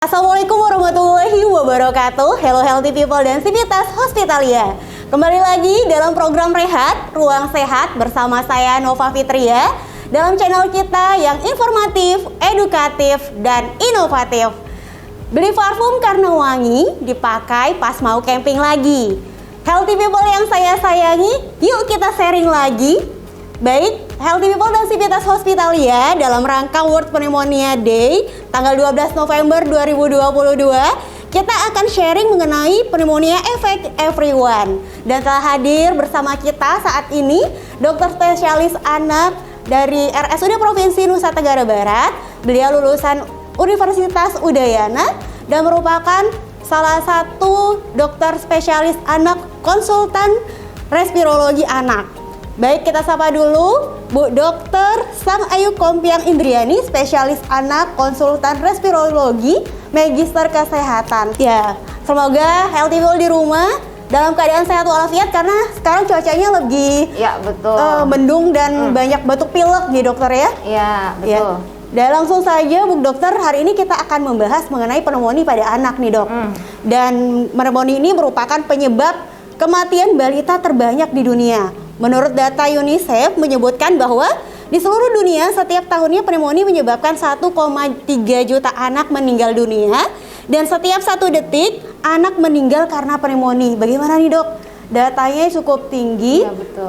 Assalamualaikum warahmatullahi wabarakatuh. Hello healthy people dan Civitas Hospitalia. Kembali lagi dalam program Rehat, Ruang Sehat bersama saya Nova Fitria dalam channel kita yang informatif, edukatif, dan inovatif. Beli parfum karena wangi, dipakai pas mau camping lagi. Healthy people yang saya sayangi, yuk kita sharing lagi. Baik, Healthy People dan Civitas Hospitalia dalam rangka World Pneumonia Day tanggal 12 November 2022 kita akan sharing mengenai pneumonia affect everyone. Dan telah hadir bersama kita saat ini dokter spesialis anak dari RSUD Provinsi Nusa Tenggara Barat. Beliau lulusan Universitas Udayana dan merupakan salah satu dokter spesialis anak konsultan respirologi anak. Baik, kita sapa dulu Bu Dr. Sang Ayu Kompiang Indriani, spesialis anak, konsultan respirologi, magister kesehatan. Ya, semoga healthy people di rumah dalam keadaan sehat walafiat karena sekarang cuacanya lebih mendung dan banyak batuk pilek nih dokter ya. Iya, betul. Ya. Dan langsung saja Bu Dokter, hari ini kita akan membahas mengenai pneumonia pada anak nih dok. Dan pneumonia ini merupakan penyebab kematian balita terbanyak di dunia. Menurut data UNICEF menyebutkan bahwa di seluruh dunia setiap tahunnya pneumonia menyebabkan 1,3 juta anak meninggal dunia dan setiap 1 detik anak meninggal karena pneumonia. Bagaimana nih dok? Datanya cukup tinggi. Iya, betul.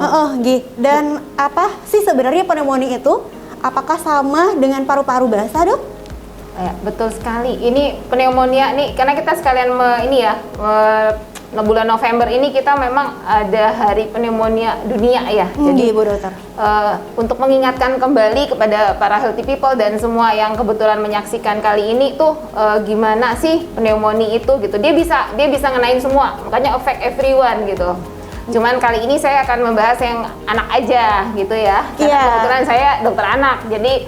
Dan apa sih sebenarnya pneumonia itu? Apakah sama dengan paru-paru basah dok? Ya, betul sekali. Ini pneumonia nih karena kita sekalian bulan November ini kita memang ada Hari Pneumonia Dunia ya. Jadi Bu Dokter, untuk mengingatkan kembali kepada para healthy people dan semua yang kebetulan menyaksikan kali ini tuh gimana sih pneumonia itu gitu. Dia bisa ngenain semua. Makanya affect everyone gitu. Cuman kali ini saya akan membahas yang anak aja gitu ya. Karena kebetulan saya dokter anak. Jadi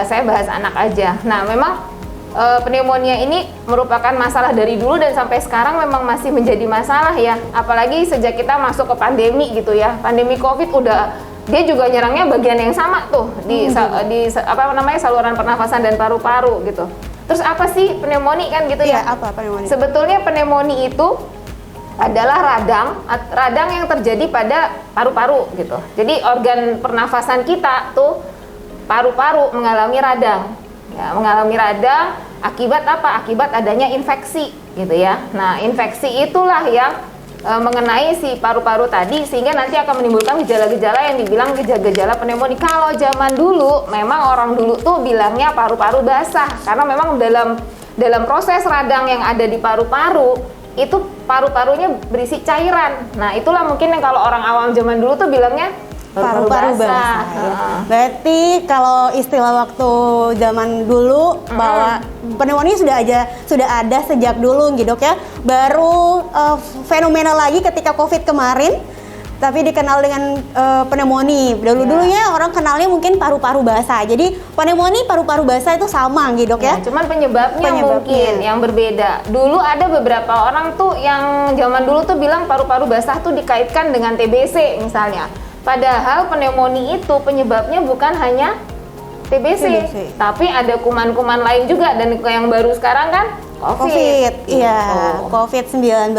saya bahas anak aja. Nah, memang pneumonia ini merupakan masalah dari dulu dan sampai sekarang memang masih menjadi masalah ya. Apalagi sejak kita masuk ke pandemi gitu ya. Pandemi Covid dia juga nyerangnya bagian yang sama tuh di saluran pernafasan dan paru-paru gitu. Terus apa sih pneumonia kan gitu ya? Apa pneumonia? Sebetulnya pneumonia itu adalah radang yang terjadi pada paru-paru gitu. Jadi organ pernafasan kita tuh paru-paru mengalami radang. Ya, mengalami radang akibat apa? Akibat adanya infeksi gitu ya. Nah, infeksi itulah yang mengenai si paru-paru tadi sehingga nanti akan menimbulkan gejala-gejala yang dibilang gejala pneumonia. Kalau zaman dulu memang orang dulu tuh bilangnya paru-paru basah karena memang dalam proses radang yang ada di paru-paru itu paru-parunya berisi cairan. Nah, itulah mungkin yang kalau orang awam zaman dulu tuh bilangnya paru-paru basah. Ya. Berarti kalau istilah waktu zaman dulu bahwa pneumonia sudah ada sejak dulu gitu dok ya. Baru fenomena lagi ketika Covid kemarin, tapi dikenal dengan pneumonia. Dulunya orang kenalnya mungkin paru-paru basah. Jadi pneumonia paru-paru basah itu sama gitu dok ya. Cuman penyebabnya mungkin yang berbeda. Dulu ada beberapa orang tuh yang zaman dulu tuh bilang paru-paru basah tuh dikaitkan dengan TBC misalnya. Padahal pneumonia itu penyebabnya bukan hanya TBC, tapi ada kuman-kuman lain juga dan yang baru sekarang kan COVID. Iya, COVID-19.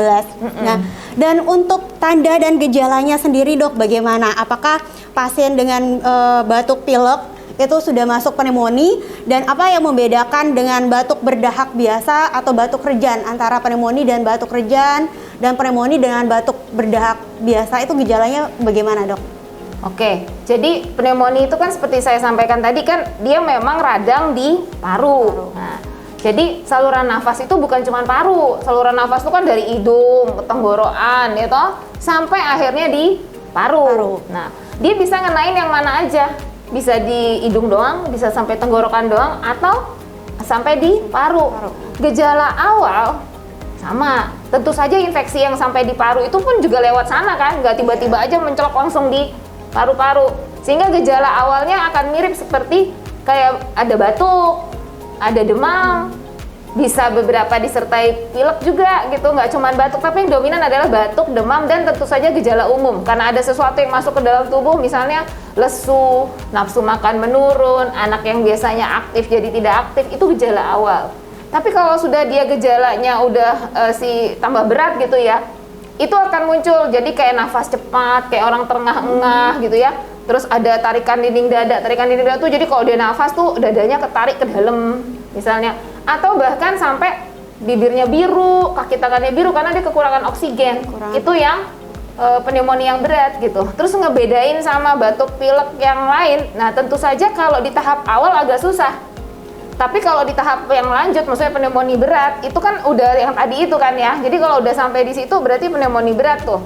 Nah, dan untuk tanda dan gejalanya sendiri dok bagaimana? Apakah pasien dengan batuk pilek itu sudah masuk pneumonia dan apa yang membedakan dengan batuk berdahak biasa atau batuk rejan antara pneumonia dan batuk rejan dan pneumonia dengan batuk berdahak biasa itu gejalanya bagaimana dok? Oke, jadi pneumonia itu kan seperti saya sampaikan tadi kan dia memang radang di paru. Nah, jadi saluran nafas itu bukan cuma paru, saluran nafas itu kan dari hidung, tenggorokan, ya toh, sampai akhirnya di paru. Nah, dia bisa ngenain yang mana aja, bisa di hidung doang, bisa sampai tenggorokan doang, atau sampai di paru. Gejala awal sama, tentu saja infeksi yang sampai di paru itu pun juga lewat sana kan, nggak tiba-tiba aja mencolok langsung di paru-paru. Sehingga gejala awalnya akan mirip seperti kayak ada batuk, ada demam, bisa beberapa disertai pilek juga gitu, nggak cuma batuk tapi yang dominan adalah batuk, demam, dan tentu saja gejala umum karena ada sesuatu yang masuk ke dalam tubuh, misalnya lesu, nafsu makan menurun, anak yang biasanya aktif jadi tidak aktif, itu gejala awal. Tapi kalau sudah dia gejalanya udah si tambah berat gitu ya, itu akan muncul jadi kayak nafas cepat, kayak orang terengah-engah gitu ya. Terus ada tarikan dinding dada. Tarikan dinding dada tuh jadi kalau dia nafas tuh dadanya ketarik ke dalam misalnya. Atau bahkan sampai bibirnya biru, kaki tangannya biru karena dia kekurangan oksigen. Itu yang pneumonia yang berat gitu. Terus ngebedain sama batuk pilek yang lain. Nah, tentu saja kalau di tahap awal agak susah. Tapi kalau di tahap yang lanjut, maksudnya pneumonia berat, itu kan udah yang tadi itu kan ya. Jadi kalau udah sampai di situ berarti pneumonia berat tuh.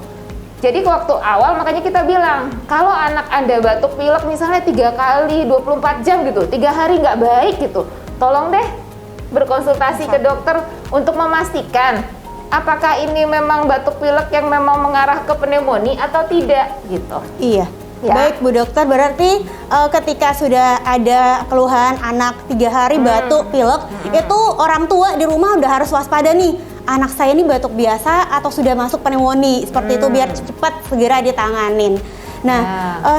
Jadi waktu awal makanya kita bilang, kalau anak Anda batuk pilek misalnya 3 kali 24 jam gitu, 3 hari nggak baik gitu, tolong deh berkonsultasi ke dokter untuk memastikan apakah ini memang batuk pilek yang memang mengarah ke pneumonia atau tidak gitu. Iya. Ya. Baik Bu Dokter, berarti ketika sudah ada keluhan anak 3 hari batuk pilek, itu orang tua di rumah udah harus waspada nih. Anak saya ini batuk biasa atau sudah masuk pneumonia, seperti itu biar cepat segera ditanganin. Nah,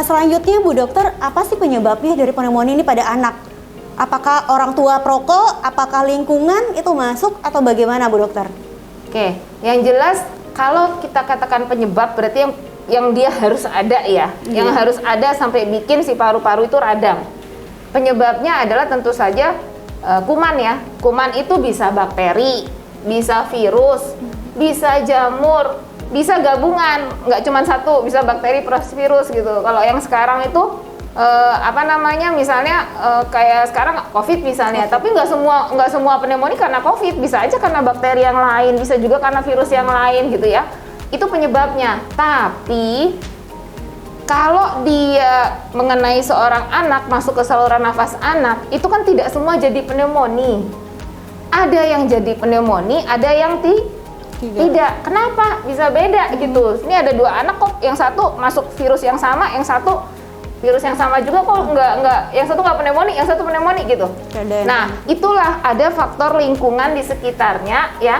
selanjutnya Bu Dokter, apa sih penyebabnya dari pneumonia ini pada anak? Apakah orang tua perokok, apakah lingkungan itu masuk atau bagaimana Bu Dokter? Oke, yang jelas kalau kita katakan penyebab berarti yang dia harus ada ya, yang harus ada sampai bikin si paru-paru itu radang. Penyebabnya adalah tentu saja kuman ya. Kuman itu bisa bakteri, bisa virus, bisa jamur, bisa gabungan, nggak cuma satu, bisa bakteri plus virus gitu. Kalau yang sekarang itu misalnya kayak sekarang COVID misalnya, tapi nggak semua pneumonia karena COVID, bisa aja karena bakteri yang lain, bisa juga karena virus yang lain gitu ya. Itu penyebabnya. Tapi kalau dia mengenai seorang anak masuk ke saluran nafas anak, itu kan tidak semua jadi pneumonia. Ada yang jadi pneumonia, ada yang tidak. Kenapa? Bisa beda gitu. Ini ada 2 anak kok, yang satu masuk virus yang sama, yang satu virus yang sama juga kok enggak, yang satu nggak pneumonia, yang satu pneumonia gitu. Nah, itulah ada faktor lingkungan di sekitarnya ya,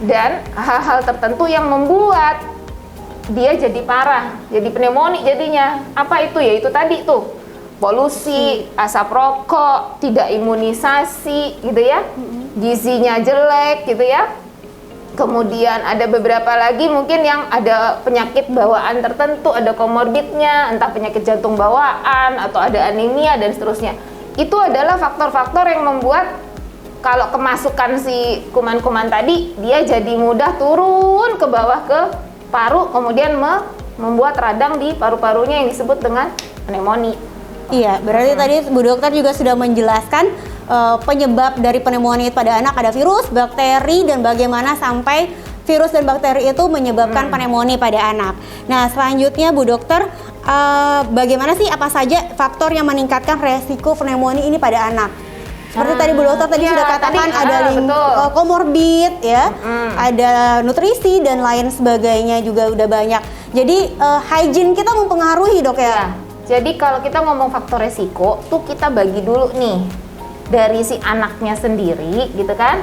dan hal-hal tertentu yang membuat dia jadi parah, jadi pneumonia jadinya. Apa itu ya? Itu tadi tuh polusi, asap rokok, tidak imunisasi gitu ya, gizinya jelek gitu ya. Kemudian ada beberapa lagi mungkin yang ada penyakit bawaan tertentu, ada komorbidnya, entah penyakit jantung bawaan atau ada anemia dan seterusnya. Itu adalah faktor-faktor yang membuat kalau kemasukan si kuman-kuman tadi, dia jadi mudah turun ke bawah ke paru, kemudian membuat radang di paru-parunya yang disebut dengan pneumonia. Iya, berarti tadi Bu Dokter juga sudah menjelaskan penyebab dari pneumonia pada anak, ada virus, bakteri, dan bagaimana sampai virus dan bakteri itu menyebabkan pneumonia pada anak. Nah, selanjutnya Bu Dokter, bagaimana sih, apa saja faktor yang meningkatkan resiko pneumonia ini pada anak? Seperti tadi Bu Dokter tadi sudah katakan ada komorbid ya, ada nutrisi dan lain sebagainya juga udah banyak. Jadi hygiene kita mempengaruhi Dok ya? Jadi kalau kita ngomong faktor resiko tuh kita bagi dulu nih dari si anaknya sendiri gitu kan,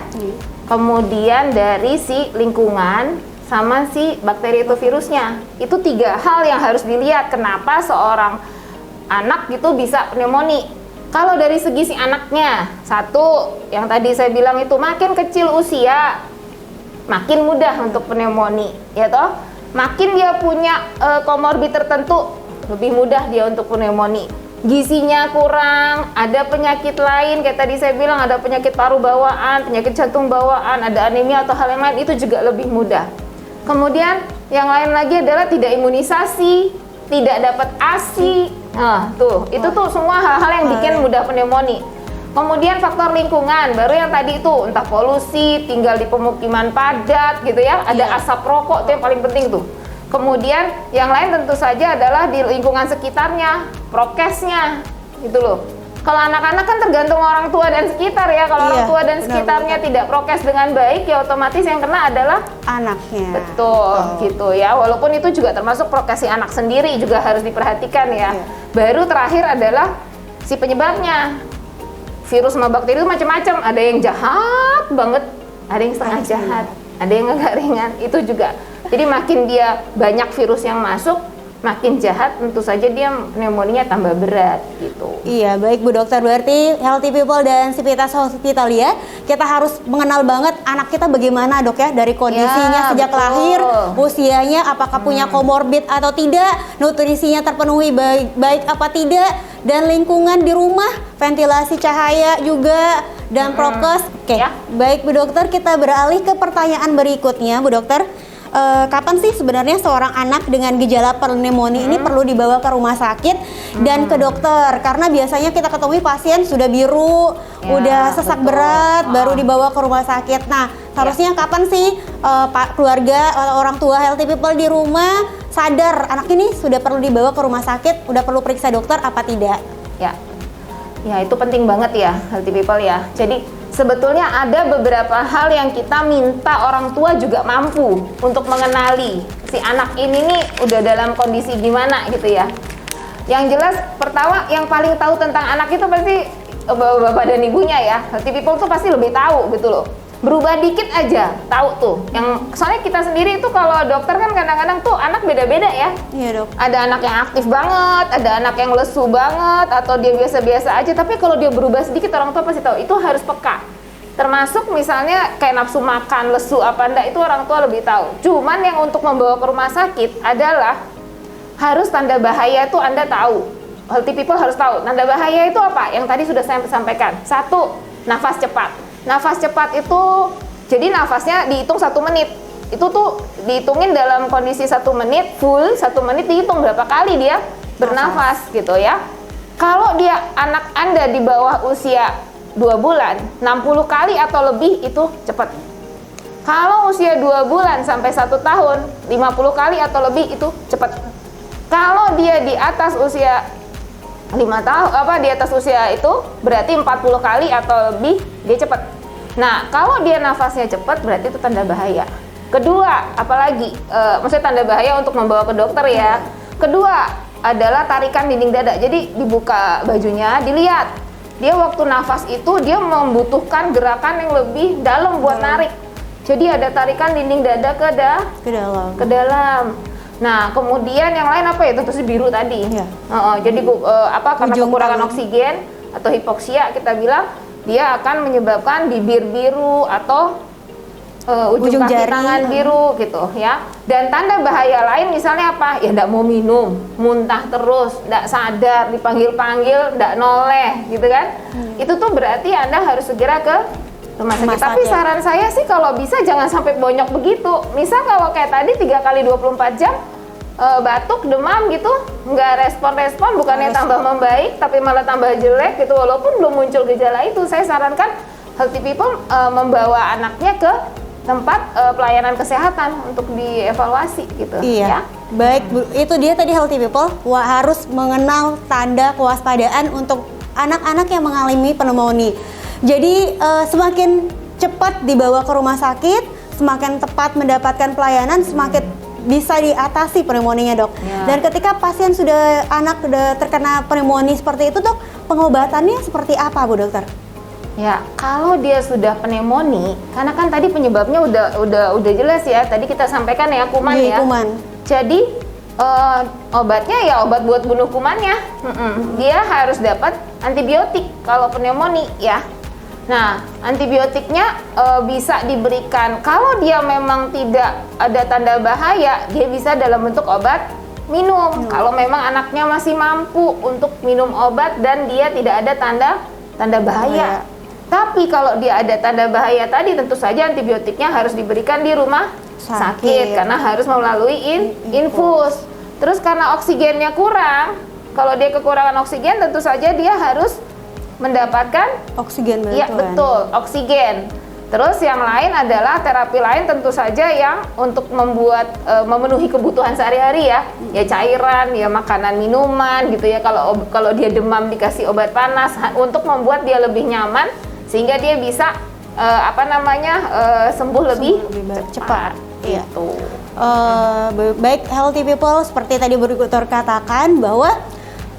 kemudian dari si lingkungan sama si bakteri atau virusnya. Itu 3 hal yang harus dilihat kenapa seorang anak gitu bisa pneumonia. Kalau dari segi si anaknya, satu yang tadi saya bilang itu makin kecil usia makin mudah untuk pneumonia ya toh. Makin dia punya komorbid tertentu, lebih mudah dia untuk pneumonia. Gizinya kurang, ada penyakit lain, kayak tadi saya bilang ada penyakit paru bawaan, penyakit jantung bawaan, ada anemia atau hal yang lain, itu juga lebih mudah. Kemudian yang lain lagi adalah tidak imunisasi, tidak dapat ASI. Nah, itu tuh semua hal-hal yang bikin mudah pneumonia. Kemudian faktor lingkungan, baru yang tadi itu, entah polusi, tinggal di pemukiman padat gitu ya, ada asap rokok, itu yang paling penting tuh. Kemudian yang lain tentu saja adalah di lingkungan sekitarnya, prokesnya gitu loh. Kalau anak-anak kan tergantung orang tua dan sekitar ya. Kalau orang tua dan sekitarnya tidak prokes dengan baik, ya otomatis yang kena adalah anaknya. Betul, gitu ya. Walaupun itu juga termasuk prokes si anak sendiri juga harus diperhatikan ya. Baru terakhir adalah si penyebabnya. Virus sama bakteri itu macam-macam. Ada yang jahat banget, ada yang setengah jahat, ada yang agak ringan. Itu juga. Jadi makin dia banyak virus yang masuk, makin jahat, tentu saja dia pneumonia tambah berat gitu. Iya, baik Bu Dokter, berarti Healthy People dan Sivitas Hospitalia kita harus mengenal banget anak kita bagaimana Dok ya, dari kondisinya sejak betul. lahir, usianya apakah punya komorbid atau tidak, nutrisinya terpenuhi baik apa tidak, dan lingkungan di rumah, ventilasi cahaya juga, dan prokes. Oke, baik Bu Dokter, kita beralih ke pertanyaan berikutnya Bu Dokter. Kapan sih sebenarnya seorang anak dengan gejala pneumonia ini perlu dibawa ke rumah sakit dan ke dokter? Karena biasanya kita ketemui pasien sudah biru, udah sesak berat, baru dibawa ke rumah sakit. Nah, seharusnya kapan sih keluarga atau orang tua Healthy People di rumah sadar anak ini sudah perlu dibawa ke rumah sakit, udah perlu periksa dokter apa tidak? Ya, itu penting banget ya Healthy People ya. Jadi sebetulnya ada beberapa hal yang kita minta orang tua juga mampu untuk mengenali si anak ini nih udah dalam kondisi gimana gitu ya. Yang jelas pertama yang paling tahu tentang anak itu pasti bapak dan ibunya ya. Healthy People tuh pasti lebih tahu gitu loh. Berubah dikit aja tahu tuh. Yang soalnya kita sendiri itu kalau dokter kan kadang-kadang tuh anak beda-beda ya. Iya Dok. Ada anak yang aktif banget, ada anak yang lesu banget, atau dia biasa-biasa aja. Tapi kalau dia berubah sedikit orang tua pasti tahu. Itu harus peka. Termasuk misalnya kayak nafsu makan, lesu apa enggak, itu orang tua lebih tahu. Cuman yang untuk membawa ke rumah sakit adalah harus tanda bahaya itu Anda tahu. Healthy People harus tahu. Tanda bahaya itu apa? Yang tadi sudah saya sampaikan. 1, nafas cepat. Nafas cepat itu, jadi nafasnya dihitung 1 menit. Itu tuh dihitungin dalam kondisi 1 menit, full 1 menit dihitung berapa kali dia bernafas gitu ya. Kalau dia anak Anda di bawah usia 2 bulan, 60 kali atau lebih itu cepat. Kalau usia 2 bulan sampai 1 tahun, 50 kali atau lebih itu cepat. Kalau dia di atas usia 5 tahun, di atas usia itu berarti 40 kali atau lebih dia cepat. Nah, kalau dia nafasnya cepat berarti itu tanda bahaya. Kedua, apalagi maksudnya tanda bahaya untuk membawa ke dokter ya. Kedua adalah tarikan dinding dada. Jadi dibuka bajunya, dilihat. Dia waktu nafas itu dia membutuhkan gerakan yang lebih dalam buat narik. Jadi ada tarikan dinding dada ke dalam. Nah, kemudian yang lain apa ya? Tentu saja biru tadi. Ya. Jadi karena kekurangan oksigen atau hipoksia kita bilang dia akan menyebabkan bibir biru atau ujung kaki jari, tangan biru gitu ya. Dan tanda bahaya lain misalnya apa? Ya enggak mau minum, muntah terus, enggak sadar, dipanggil-panggil enggak noleh gitu kan. Itu tuh berarti Anda harus segera ke rumah sakit. Tapi saran saya sih kalau bisa jangan sampai bonyok begitu. Misal kalau kayak tadi 3 kali 24 jam batuk, demam gitu, nggak respon-respon, bukannya tambah membaik tapi malah tambah jelek gitu, walaupun belum muncul gejala itu. Saya sarankan Healthy People membawa anaknya ke tempat pelayanan kesehatan untuk dievaluasi gitu. Iya. Ya? Baik, itu dia tadi Healthy People harus mengenal tanda kewaspadaan untuk anak-anak yang mengalami pneumonia. Jadi semakin cepat dibawa ke rumah sakit, semakin tepat mendapatkan pelayanan, semakin bisa diatasi pneumonia Dok. Ya. Dan ketika pasien anak sudah terkena pneumonia seperti itu Dok, pengobatannya seperti apa Bu Dokter? Ya, kalau dia sudah pneumonia, karena kan tadi penyebabnya udah jelas ya. Tadi kita sampaikan ya kuman ya. Kuman. Jadi obatnya ya obat buat bunuh kumannya. Dia harus dapat antibiotik kalau pneumonia ya. Nah, antibiotiknya bisa diberikan kalau dia memang tidak ada tanda bahaya, dia bisa dalam bentuk obat minum. Kalau memang anaknya masih mampu untuk minum obat dan dia tidak ada tanda bahaya. Tapi kalau dia ada tanda bahaya tadi, tentu saja antibiotiknya harus diberikan di rumah sakit karena harus melalui infus. Terus karena oksigennya kurang, kalau dia kekurangan oksigen tentu saja dia harus mendapatkan oksigen. Iya betul, oksigen. Terus yang lain adalah terapi lain tentu saja yang untuk membuat memenuhi kebutuhan sehari-hari ya. Ya cairan, ya makanan, minuman gitu ya. Kalau dia demam dikasih obat panas untuk membuat dia lebih nyaman sehingga dia bisa sembuh lebih cepat. Gitu. Baik Healthy People, seperti tadi Bu Dokter katakan bahwa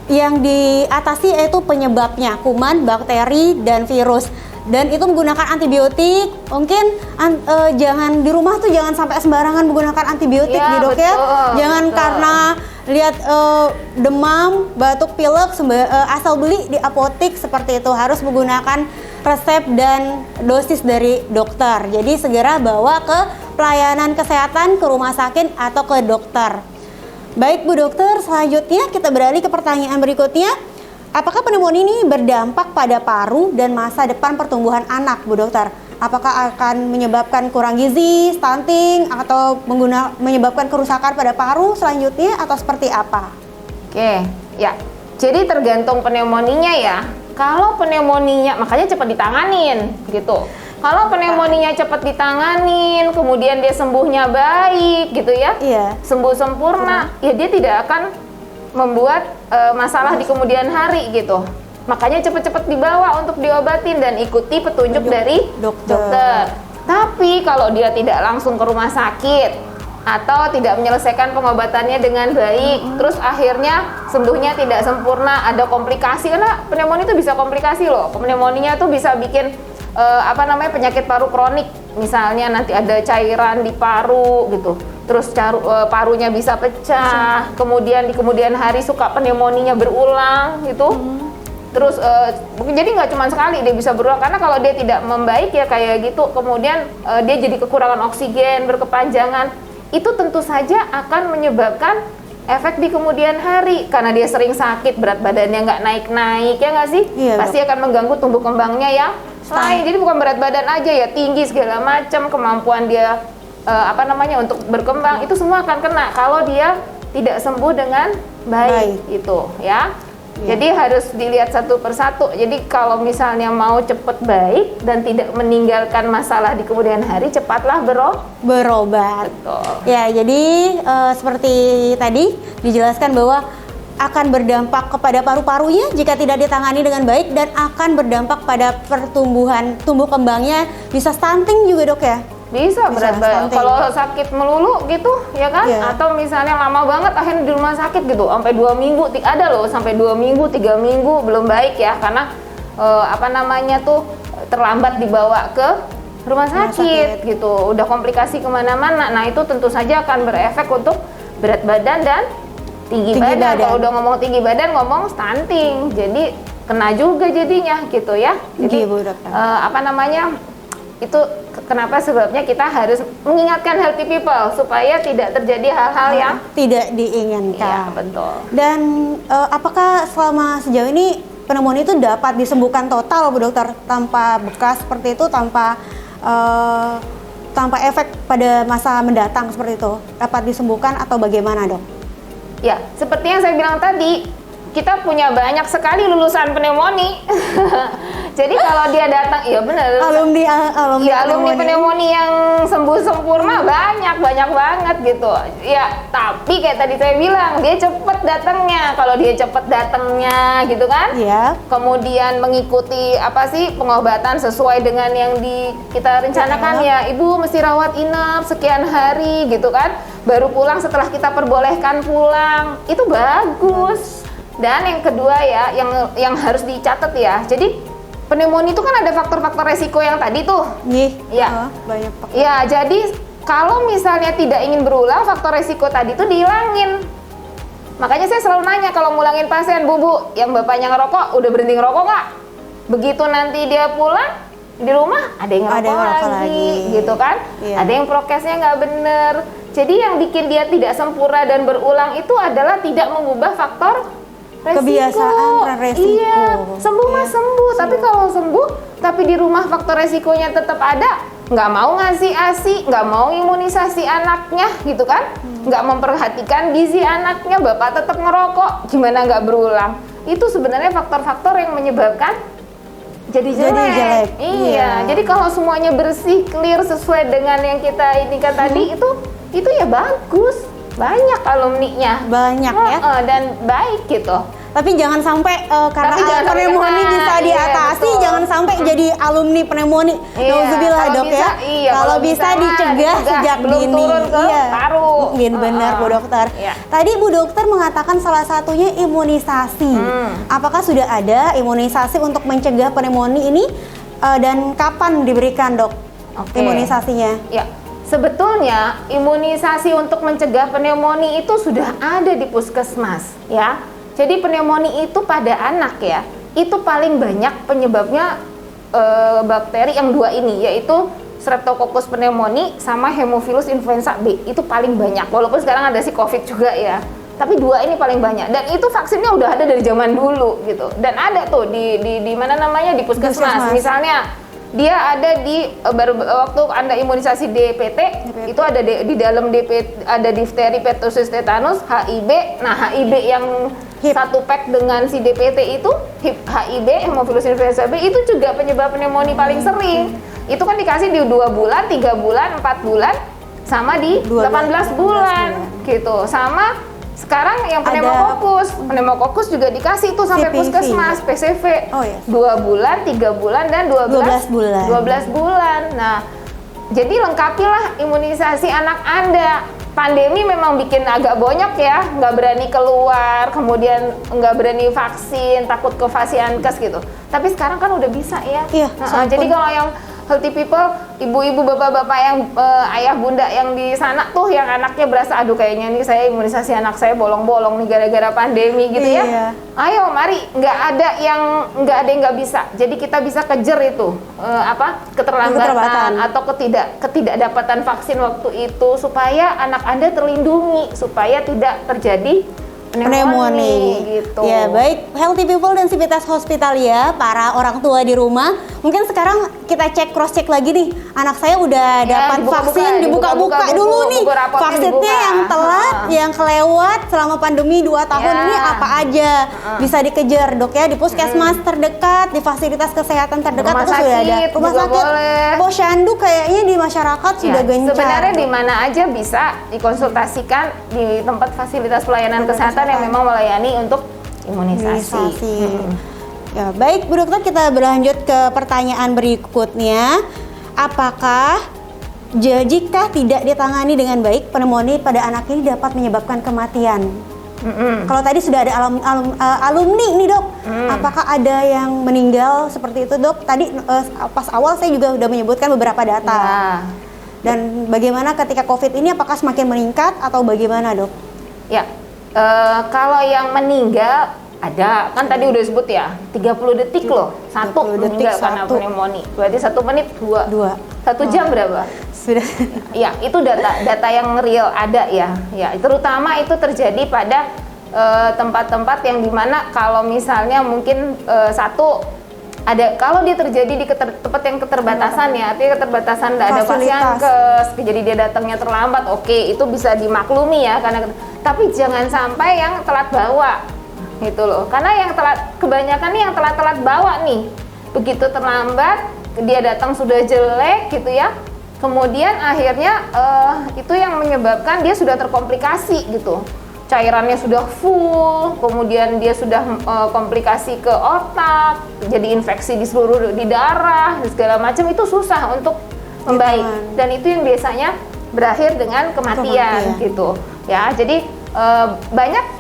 yang diatasi yaitu penyebabnya kuman, bakteri, dan virus. Dan itu menggunakan antibiotik. Mungkin jangan di rumah tuh jangan sampai sembarangan menggunakan antibiotik ya, Dok ya. Jangan karena lihat demam, batuk, pilek asal beli di apotik seperti itu, harus menggunakan resep dan dosis dari dokter. Jadi segera bawa ke pelayanan kesehatan, ke rumah sakit atau ke dokter. Baik Bu Dokter, selanjutnya kita beralih ke pertanyaan berikutnya. Apakah pneumonia ini berdampak pada paru dan masa depan pertumbuhan anak, Bu Dokter? Apakah akan menyebabkan kurang gizi, stunting, atau menyebabkan kerusakan pada paru selanjutnya, atau seperti apa? Oke, ya. Jadi tergantung pneumonia ya. Kalau pneumonia, makanya cepat ditanganin gitu. Kalau pneumonia cepat ditanganin, kemudian dia sembuhnya baik gitu ya, sembuh sempurna, ya dia tidak akan membuat masalah di kemudian hari gitu. Makanya cepat-cepat dibawa untuk diobatin dan ikuti petunjuk dari dokter. Tapi kalau dia tidak langsung ke rumah sakit atau tidak menyelesaikan pengobatannya dengan baik, terus akhirnya sembuhnya tidak sempurna, ada komplikasi, karena pneumonia itu bisa komplikasi loh. Pneumonia itu bisa bikin penyakit paru kronik, misalnya nanti ada cairan di paru gitu, terus parunya bisa pecah, kemudian di kemudian hari suka pneumonia berulang gitu. Terus jadi nggak cuma sekali dia bisa berulang, karena kalau dia tidak membaik ya kayak gitu, kemudian dia jadi kekurangan oksigen berkepanjangan, itu tentu saja akan menyebabkan efek di kemudian hari, karena dia sering sakit, berat badannya nggak naik-naik, ya nggak sih? Pasti akan mengganggu tumbuh kembangnya yang lain. Jadi bukan berat badan aja ya, tinggi segala macam, kemampuan dia untuk berkembang, itu semua akan kena kalau dia tidak sembuh dengan baik. Gitu ya. Jadi harus dilihat satu persatu. Jadi kalau misalnya mau cepat baik dan tidak meninggalkan masalah di kemudian hari, cepatlah berobat. Betul. Ya, jadi seperti tadi dijelaskan bahwa akan berdampak kepada paru-parunya jika tidak ditangani dengan baik, dan akan berdampak pada tumbuh kembangnya, bisa stunting juga Dok ya? Bisa berat badan. Kalau sakit melulu gitu ya kan, atau misalnya lama banget akhirnya di rumah sakit gitu sampai 2 minggu, ada loh sampai 2 minggu 3 minggu belum baik ya, karena terlambat dibawa ke rumah sakit gitu, udah komplikasi kemana-mana. Nah itu tentu saja akan berefek untuk berat badan dan tinggi badan. Kalau udah ngomong tinggi badan, ngomong stunting, jadi kena juga jadinya gitu ya. Jadi itu kenapa sebabnya kita harus mengingatkan healthy people supaya tidak terjadi hal-hal yang tidak diinginkan. Iya, betul. Dan apakah selama sejauh ini pneumonia itu dapat disembuhkan total Bu Dokter, tanpa bekas seperti itu, tanpa efek pada masa mendatang seperti itu? Dapat disembuhkan atau bagaimana Dok? Ya, seperti yang saya bilang tadi, kita punya banyak sekali lulusan pneumonia. Jadi kalau dia datang, iya benar. Alumni pneumonia yang sembuh sempurna banyak banget gitu. Ya, tapi kayak tadi saya bilang, dia cepet datangnya. Kalau dia cepet datangnya gitu kan. Iya. Kemudian mengikuti pengobatan sesuai dengan yang kita rencanakan ya. Ibu mesti rawat inap sekian hari gitu kan. Baru pulang setelah kita perbolehkan pulang. Itu bagus. Dan yang kedua ya, yang harus dicatat ya. Jadi pneumonia itu kan ada faktor-faktor resiko yang tadi tuh. Iya. Banyak faktor. Ya, jadi kalau misalnya tidak ingin berulang, faktor resiko tadi tuh dihilangin. Makanya saya selalu nanya kalau ngulangin pasien, Bu, yang bapaknya ngerokok, udah berhenti ngerokok nggak? Begitu nanti dia pulang, di rumah ada yang ngerokok lagi, gitu kan? Ada yang prokesnya nggak bener. Jadi yang bikin dia tidak sempurna dan berulang itu adalah tidak mengubah faktor resiko. Kebiasaan dan resiko. Iya, sembuh mah sembuh. Tapi kalau sembuh, tapi di rumah faktor resikonya tetap ada, nggak mau ngasih ASI, nggak mau imunisasi anaknya, gitu kan? Nggak memperhatikan gizi anaknya, bapak tetap ngerokok, gimana nggak berulang? Itu sebenarnya faktor-faktor yang menyebabkan jadi jelek. Iya. Jadi kalau semuanya bersih, clear, sesuai dengan yang kita indikan tadi, itu ya bagus. Banyak alumninya. Banyak ya. Dan baik gitu. Tapi jangan sampai karena pneumonia bisa diatasi, jangan sampai jadi alumni pneumonia. Nauzubillah Dok ya. Kalau bisa dicegah sejak dini. Paru. Mungkin benar Bu Dokter. Tadi Bu Dokter mengatakan salah satunya imunisasi. Apakah sudah ada imunisasi untuk mencegah pneumonia ini, dan kapan diberikan Dok imunisasinya? Ya. sebetulnya imunisasi untuk mencegah pneumonia itu sudah ada di puskesmas ya. Jadi pneumonia itu pada anak ya, itu paling banyak penyebabnya bakteri yang dua ini, yaitu Streptococcus pneumoniae sama Haemophilus influenza B. Itu paling banyak, walaupun sekarang ada si COVID juga ya, tapi dua ini paling banyak. Dan itu vaksinnya udah ada dari zaman dulu gitu, dan ada tuh di mana namanya, di puskesmas. Misalnya dia ada di baru waktu Anda imunisasi DPT, itu ada di dalam DPT ada difteri, pertussis, tetanus, HIB. Nah, HIB yang satu pack dengan si DPT itu, HIB, Haemophilus influenza B, itu juga penyebab pneumonia paling sering. Itu kan dikasih di 2 bulan, 3 bulan, 4 bulan, sama di 18 bulan gitu. Sama sekarang yang pneumococcus juga dikasih tuh sampai CPV. puskesmas, PCV. Oh, yes. 2 bulan, 3 bulan, dan 12 bulan. 12 bulan. Nah, jadi lengkapilah imunisasi anak Anda. Pandemi memang bikin agak bonyok ya, nggak berani keluar, kemudian nggak berani vaksin, takut ke Fasiankes gitu. Tapi sekarang kan udah bisa ya. Iya, Jadi kalau yang healthy people, ibu-ibu, bapak-bapak yang ayah bunda yang di sana tuh, yang anaknya berasa, aduh kayaknya nih saya imunisasi anak saya bolong-bolong nih gara-gara pandemi gitu ya. Iya. Ayo mari, nggak ada yang nggak bisa. Jadi kita bisa kejar itu keterlambatan atau ketidakdapatan vaksin waktu itu, supaya anak Anda terlindungi, supaya tidak terjadi pneumonia gitu. Ya, baik healthy people dan Civitas Hospitalia, para orang tua di rumah, mungkin sekarang kita cross check lagi nih, anak saya udah dapat vaksin, dibuka-buka dulu nih vaksinnya yang telat, yang kelewat selama pandemi 2 tahun ini apa aja, bisa dikejar dok ya, di puskesmas terdekat, di fasilitas kesehatan terdekat itu sudah ada. Rumah sakit Posyandu kayaknya di masyarakat sudah gencar. Sebenarnya di mana aja bisa dikonsultasikan di tempat fasilitas pelayanan kesehatan yang memang melayani untuk imunisasi. Ya, baik Bu Dokter, kita berlanjut ke pertanyaan berikutnya. Apakah jika tidak ditangani dengan baik, pneumonia pada anak ini dapat menyebabkan kematian? Kalau tadi sudah ada alumni nih dok, apakah ada yang meninggal seperti itu dok? Tadi pas awal saya juga sudah menyebutkan beberapa data. Dan bagaimana ketika COVID ini, apakah semakin meningkat atau bagaimana dok? Ya, kalau yang meninggal ada, kan tadi udah sebut ya, 30 detik loh, satu meninggal karena pneumonia. Berarti 1 menit 2. 1 jam berapa? Sudah. Ya, itu data yang real ada ya. Ya, terutama itu terjadi pada tempat-tempat yang dimana kalau misalnya mungkin kalau dia terjadi di tempat yang keterbatasan ya, artinya keterbatasan ada Fasiankes, jadi dia datangnya terlambat, oke, itu bisa dimaklumi ya, tapi jangan sampai yang telat bawa gitu loh, karena yang kebanyakan nih yang telat bawa nih, begitu terlambat, dia datang sudah jelek gitu ya, kemudian akhirnya itu yang menyebabkan dia sudah terkomplikasi gitu. Cairannya sudah full, kemudian dia sudah komplikasi ke otak, jadi infeksi di darah, segala macam, itu susah untuk membaik. Dan itu yang biasanya berakhir dengan kematian gitu. Ya, jadi banyak.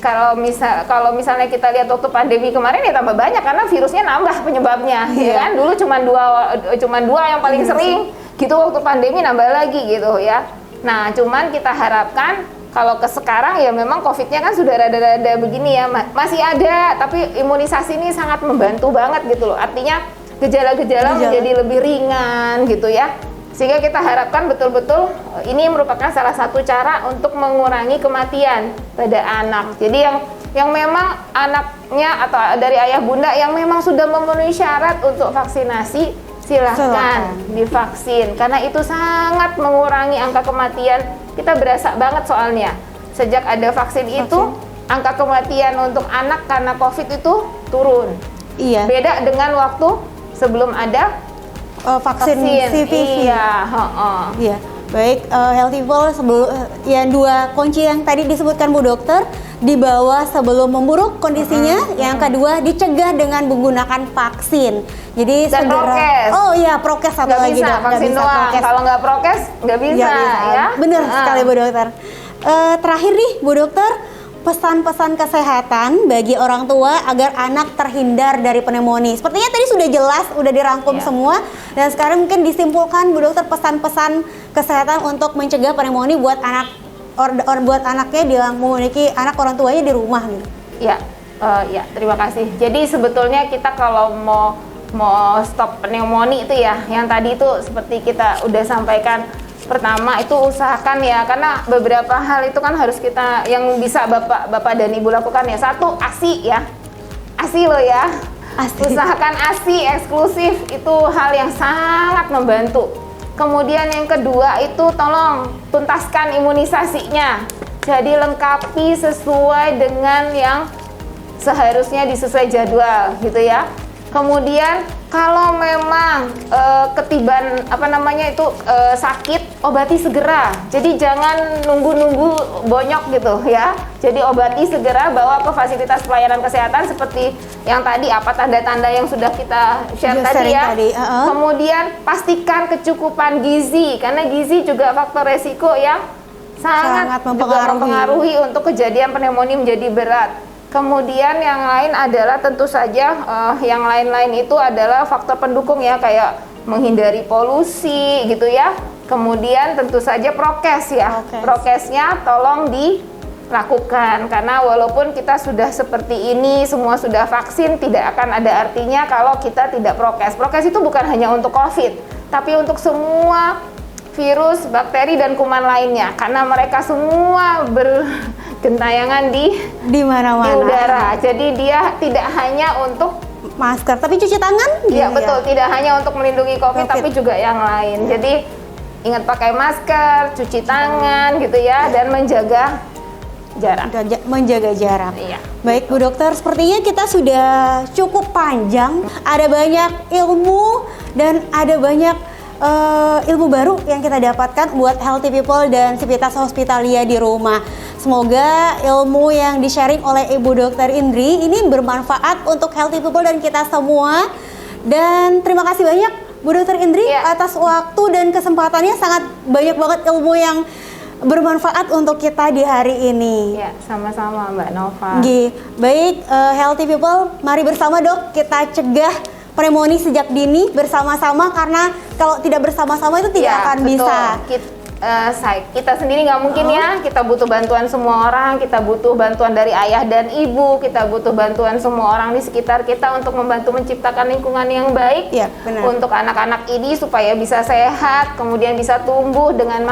Kalau misalnya kita lihat waktu pandemi kemarin ya tambah banyak karena virusnya nambah penyebabnya, ya kan? Dulu cuma dua yang paling sering gitu, waktu pandemi nambah lagi gitu ya. Nah, cuman kita harapkan kalau ke sekarang ya memang COVID-nya kan sudah rada-rada begini ya, masih ada, tapi imunisasi ini sangat membantu banget gitu loh. Artinya gejala-gejala menjadi lebih ringan gitu ya. Sehingga kita harapkan betul-betul ini merupakan salah satu cara untuk mengurangi kematian pada anak. Jadi yang memang anaknya atau dari ayah bunda yang memang sudah memenuhi syarat untuk vaksinasi, silahkan divaksin, karena itu sangat mengurangi angka kematian. Kita berasa banget soalnya sejak ada vaksin itu, angka kematian untuk anak karena COVID itu turun. Iya. Beda dengan waktu sebelum ada vaksin CPV. Iya. Baik, healthy people, yang 2 kunci yang tadi disebutkan Bu Dokter, dibawa sebelum memburuk kondisinya. Yang kedua, dicegah dengan menggunakan vaksin. Jadi dan segera. Prokes. Oh iya, prokes satu lagi bisa, vaksin doang. Kalau nggak prokes nggak bisa ya. Bener sekali Bu Dokter. Terakhir nih Bu Dokter, pesan-pesan kesehatan bagi orang tua agar anak terhindar dari pneumonia. Sepertinya tadi sudah jelas, udah dirangkum semua. Dan sekarang mungkin disimpulkan Bu Dokter pesan-pesan kesehatan untuk mencegah pneumonia buat anak buat anaknya yang memiliki anak orang tuanya di rumah gitu. Ya, ya terima kasih. Jadi sebetulnya kita kalau mau stop pneumonia itu ya, yang tadi itu seperti kita udah sampaikan. Pertama itu usahakan ya, karena beberapa hal itu kan harus kita yang bisa bapak dan ibu lakukan ya. Satu, ASI ya, ASI loh ya. ASI. Usahakan ASI eksklusif, itu hal yang sangat membantu. Kemudian yang kedua itu tolong tuntaskan imunisasinya. Jadi lengkapi sesuai dengan yang seharusnya sesuai jadwal gitu ya. Kemudian kalau memang ketiban sakit, obati segera. Jadi jangan nunggu-nunggu bonyok gitu ya. Jadi obati segera, bawa ke fasilitas pelayanan kesehatan seperti yang tadi, apa tanda-tanda yang sudah kita share tadi ya. Kemudian pastikan kecukupan gizi, karena gizi juga faktor resiko yang sangat mempengaruhi untuk kejadian pneumonia menjadi berat. Kemudian yang lain adalah tentu saja yang lain-lain itu adalah faktor pendukung ya, kayak menghindari polusi gitu ya. Kemudian tentu saja prokes ya. Prokesnya tolong dilakukan, karena walaupun kita sudah seperti ini, semua sudah vaksin, tidak akan ada artinya kalau kita tidak prokes. Prokes itu bukan hanya untuk COVID, tapi untuk semua virus, bakteri, dan kuman lainnya, karena mereka semua bergentayangan di mana-mana, di udara. Jadi dia tidak hanya untuk masker, tapi cuci tangan. Iya betul, tidak hanya untuk melindungi COVID, tapi juga yang lain. Jadi ingat pakai masker, cuci tangan gitu ya, dan menjaga jarak. Menjaga jarak. Iya. Baik Bu Dokter, sepertinya kita sudah cukup panjang. Ada banyak ilmu dan ada banyak ilmu baru yang kita dapatkan buat healthy people dan Sivitas Hospitalia di rumah. Semoga ilmu yang di-sharing oleh Ibu Dokter Indri ini bermanfaat untuk healthy people dan kita semua. Dan terima kasih banyak Bu Dokter Indri atas waktu dan kesempatannya, sangat banyak banget ilmu yang bermanfaat untuk kita di hari ini. Ya, sama-sama Mbak Nova. Baik, healthy people, mari bersama Dok kita cegah pneumonia sejak dini bersama-sama, karena kalau tidak bersama-sama itu tidak akan betul. bisa. Kita sendiri nggak mungkin ya, kita butuh bantuan semua orang, kita butuh bantuan dari ayah dan ibu, kita butuh bantuan semua orang di sekitar kita untuk membantu menciptakan lingkungan yang baik untuk anak-anak ini supaya bisa sehat, kemudian bisa tumbuh dengan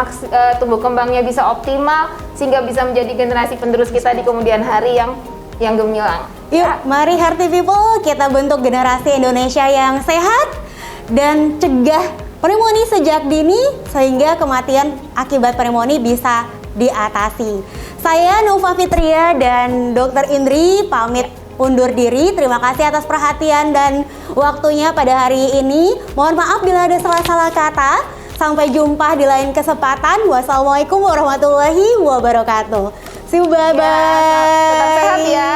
tumbuh kembangnya bisa optimal, sehingga bisa menjadi generasi penerus kita di kemudian hari yang gemilang. Yuk, mari healthy people, kita bentuk generasi Indonesia yang sehat dan cegah pneumonia sejak dini sehingga kematian akibat pneumonia bisa diatasi. Saya Nova Fitria dan Dr. Indri pamit undur diri. Terima kasih atas perhatian dan waktunya pada hari ini. Mohon maaf bila ada salah-salah kata. Sampai jumpa di lain kesempatan. Wassalamualaikum warahmatullahi wabarakatuh. See you, bye-bye. Tetap sehat ya.